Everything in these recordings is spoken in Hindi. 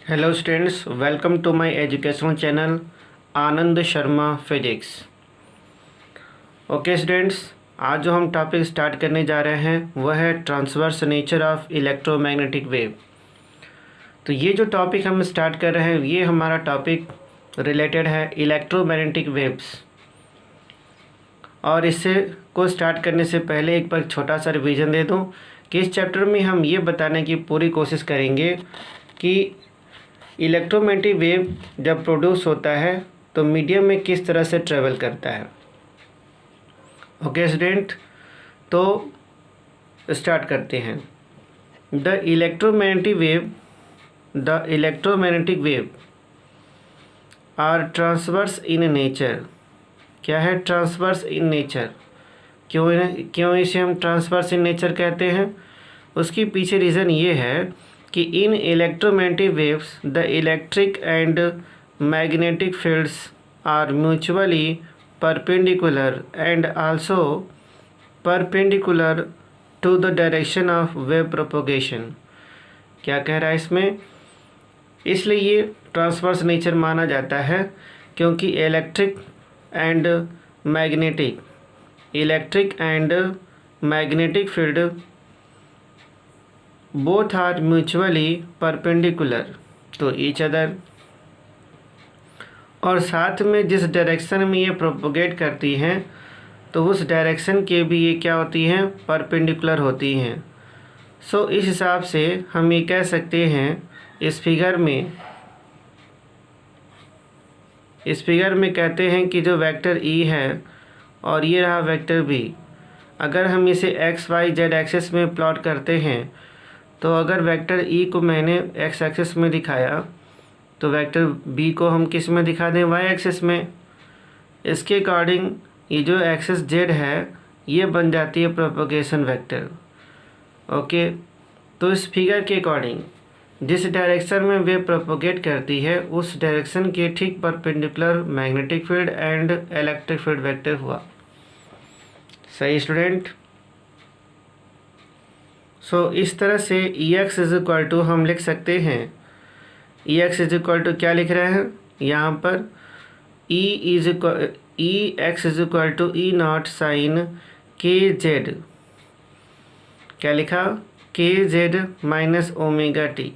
Hello students, welcome to my educational channel Anand Sharma physics. Okay students, आज जो हम टॉपिक स्टार्ट करने जा रहे हैं वह है transverse nature of electromagnetic wave. तो ये जो टॉपिक हम स्टार्ट कर रहे हैं ये हमारा टॉपिक रिलेटेड है इलेक्ट्रोमैग्नेटिक वेव्स। और इससे को स्टार्ट करने से पहले एक बार छोटा सा रिवीजन दे दूं कि इस चैप्टर में हम ये बताने की पूरी कोशिश करेंगे कि इलेक्ट्रोमैग्नेटिक वेव जब प्रोड्यूस होता है तो मीडियम में किस तरह से ट्रेवल करता है। ओके स्टूडेंट, तो स्टार्ट करते हैं। The electromagnetic wave are transverse in nature. क्या है ट्रांसवर्स इन नेचर? क्यों इसे हम ट्रांसवर्स इन नेचर कहते हैं? उसके पीछे रीज़न ये है कि in electromagnetic waves the electric and magnetic fields are mutually perpendicular and also perpendicular to the direction of wave propagation. क्या कह रहा है इसमें? इसलिए ये ट्रांसवर्स नेचर माना जाता है क्योंकि electric and magnetic field both are mutually perpendicular to each other, और साथ में जिस डायरेक्शन में ये प्रोपोगेट करती हैं तो उस डायरेक्शन के भी ये क्या होती हैं? परपेंडिकुलर होती हैं। सो इस हिसाब से हम ये कह सकते हैं इस फिगर में कहते हैं कि जो वेक्टर ई है और ये रहा वेक्टर बी, अगर हम इसे एक्स वाई जेड एक्सिस में प्लॉट करते हैं तो अगर वेक्टर ई को मैंने एक्स एक्सिस में दिखाया तो वेक्टर बी को हम किस में दिखा दें? वाई एक्सिस में। इसके अकॉर्डिंग ये जो एक्सिस जेड है ये बन जाती है प्रोपोगेशन वेक्टर। ओके, तो इस फिगर के अकॉर्डिंग जिस डायरेक्शन में वे प्रोपोगेट करती है उस डायरेक्शन के ठीक perpendicular magnetic field and electric field vector हुआ। सही स्टूडेंट? सो इस तरह से Ex इज इक्वल टू हम लिख सकते हैं। Ex इज इक्वल टू क्या लिख रहे हैं यहाँ पर? Ex is equal to E naught sine के जेड। क्या लिखा? के Z minus omega T.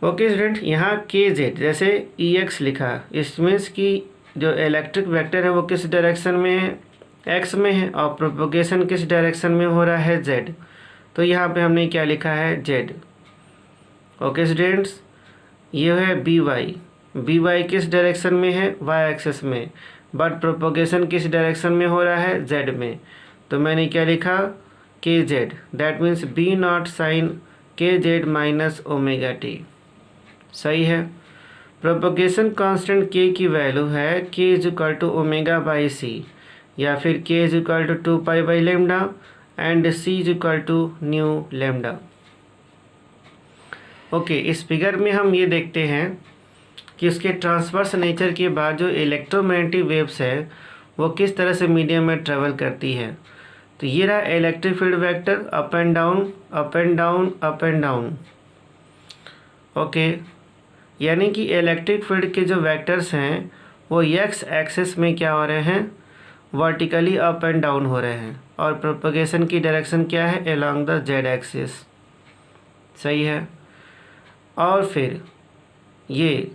Okay student, यहाँ के जेड जैसे Ex लिखा, इस मीन्स कि जो इलेक्ट्रिक वेक्टर है वो किस डायरेक्शन में है? एक्स में है, और प्रोपोगेशन किस डायरेक्शन में हो रहा है? जेड। तो यहाँ पे हमने क्या लिखा है? जेड। ओके स्टूडेंट्स, ये है बी वाई किस डायरेक्शन में है? वाई एक्सिस में, बट प्रोपोगेशन किस डायरेक्शन में हो रहा है? जेड में। तो मैंने क्या लिखा? के z, that means B naught sine के जेड माइनस ओमेगा टी। सही है। प्रोपोगेशन कांस्टेंट के की वैल्यू है k is equal to omega by c, या फिर k is equal to 2 by lambda and c is equal to nu lambda. Okay, इस फिगर में हम ये देखते हैं कि उसके ट्रांसवर्स नेचर के बाद जो इलेक्ट्रोमैग्नेटिक वेव्स है वो किस तरह से मीडियम में ट्रेवल करती है। तो ये रहा electric field vector, up and down up and down up and down. Okay, यानी कि इलेक्ट्रिक फील्ड के जो वेक्टर्स हैं वो एक्स एक्सिस में क्या हो रहे हैं? वर्टिकली अप एंड डाउन हो रहे हैं, और प्रोपोगेशन की डायरेक्शन क्या है? Along the Z axis. सही है। और फिर ये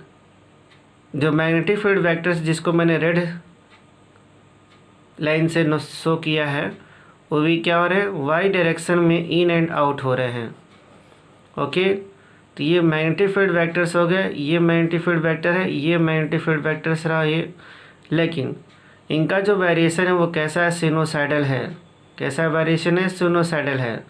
जो मैग्नेटिक फील्ड वेक्टर्स जिसको मैंने रेड लाइन से शो किया है वो भी क्या हो रहे हैं? वाई डायरेक्शन में इन एंड आउट हो रहे हैं। ओके, तो ये मैग्नेटिक फील्ड वेक्टर्स हो गए, ये मैग्नेटिक फील्ड वेक्टर है, ये मैग्नेटिक फील्ड वेक्टर्स रहा ये। लेकिन इनका जो वेरिएशन है वो कैसा है? सिनोसाइडल है। कैसा वेरिएशन है? सिनोसाइडल है।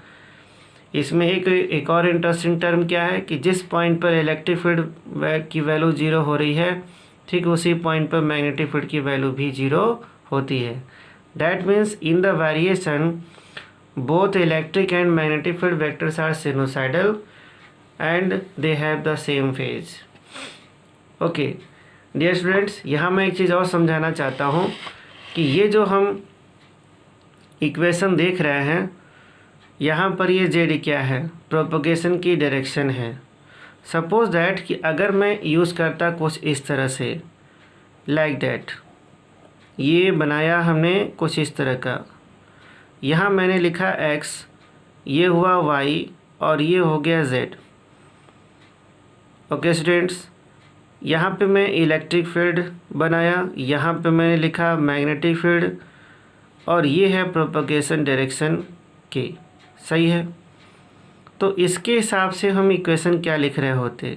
इसमें एक और इंटरेस्टिंग टर्म क्या है कि जिस पॉइंट पर इलेक्ट्रिक फील्ड की वैल्यू 0 हो रही है ठीक उसी पॉइंट पर मैग्नेटिक फील्ड की वैल्यू भी 0 होती है। That means in the variation both electric and magnetic field vectors are sinusoidal and they have the same phase. Okay dear students, यहाँ मैं एक चीज़ और समझाना चाहता हूँ कि ये जो हम इक्वेशन देख रहे हैं यहाँ पर ये जेड क्या है? प्रोपोगेशन की डायरेक्शन है। सपोज दैट कि अगर मैं यूज़ करता कुछ इस तरह से, लाइक दैट, ये बनाया हमने कुछ इस तरह का, यहाँ मैंने लिखा x, ये हुआ y और ये हो गया z। ओके स्टूडेंट्स, यहाँ पे मैं इलेक्ट्रिक फील्ड बनाया, यहाँ पे मैंने लिखा मैग्नेटिक फील्ड और ये है प्रोपगेशन डायरेक्शन के, सही है। तो इसके हिसाब से हम इक्वेशन क्या लिख रहे होते,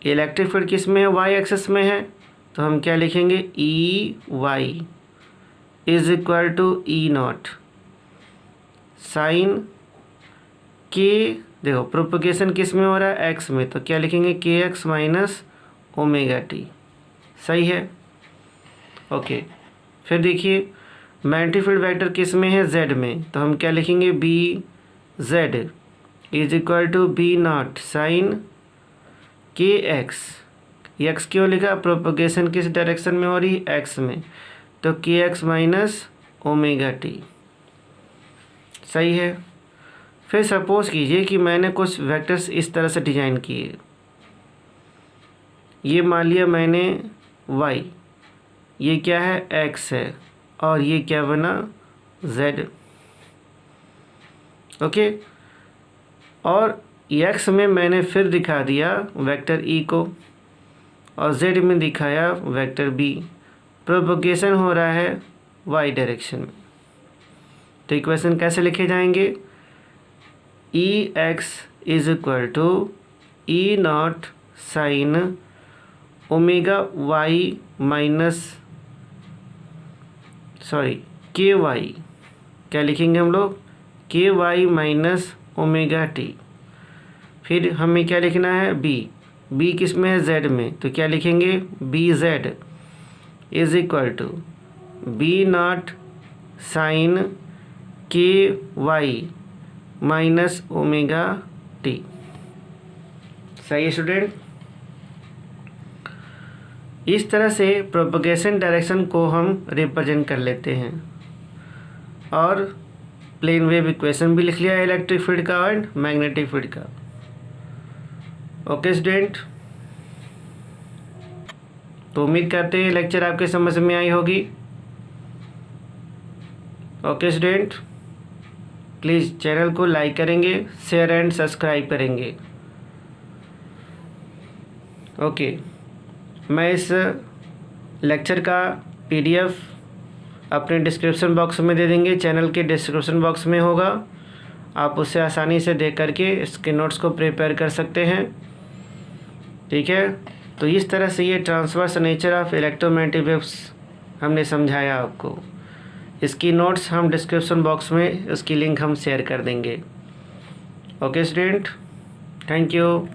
इलेक्ट्रिक फील्ड किस में है, y एक्सिस में है, तो हम क्या लिखेंगे, E Y is equal to E naught sine K, देखो प्रोपगेशन किस में हो रहा है, x में, तो क्या लिखेंगे, के एक्स माइनस ओमेगा टी, सही है। ओके, फिर देखिए मैग्नेटिक फील्ड वेक्टर किस में है, z में, तो हम क्या लिखेंगे, B Z is equal to B naught sine K X, X क्यों लिखा, प्रोपगेशन किस डायरेक्शन में हो रही है, एक्स में, तो के एक्स माइनस ओमेगा टी, सही है। फिर सपोज कीजिए कि मैंने कुछ वेक्टर्स इस तरह से डिजाइन किए, ये मान लिया मैंने y, ये क्या है, x है, और ये क्या बना, z। ओके, और x में मैंने फिर दिखा दिया वेक्टर e को और z में दिखाया वेक्टर b, प्रोपगेशन हो रहा है y डायरेक्शन में। तो इक्वेशन कैसे लिखे जाएंगे, E x is equal to E naught sine omega y minus k y, क्या लिखेंगे हम लोग, के वाई माइनस ओमेगा टी। फिर हमें क्या लिखना है, बी किस में है, जेड में, तो क्या लिखेंगे, B Z is equal to B naught sine K Y minus omega T, सही है स्टूडेंट। इस तरह से प्रोपगेशन डायरेक्शन को हम रिप्रेजेंट कर लेते हैं और प्लेन वेव इक्वेशन भी लिख लिया इलेक्ट्रिक फील्ड का और मैग्नेटिक फील्ड का। ओके स्टूडेंट, तो उम्मीद करते हैं लेक्चर आपके समझ में आई होगी। ओके स्टूडेंट, प्लीज़ चैनल को लाइक करेंगे, शेयर एंड सब्सक्राइब करेंगे। ओके, मैं इस लेक्चर का PDF अपने डिस्क्रिप्शन बॉक्स में दे देंगे, चैनल के डिस्क्रिप्शन बॉक्स में होगा, आप उससे आसानी से देख करके इसके नोट्स को प्रिपेयर कर सकते हैं, ठीक है। तो इस तरह से ये transverse nature of electromagnetic waves हमने समझाया आपको। इसकी नोट्स हम डिस्क्रिप्शन बॉक्स में, उसकी लिंक हम शेयर कर देंगे। Okay student, thank you.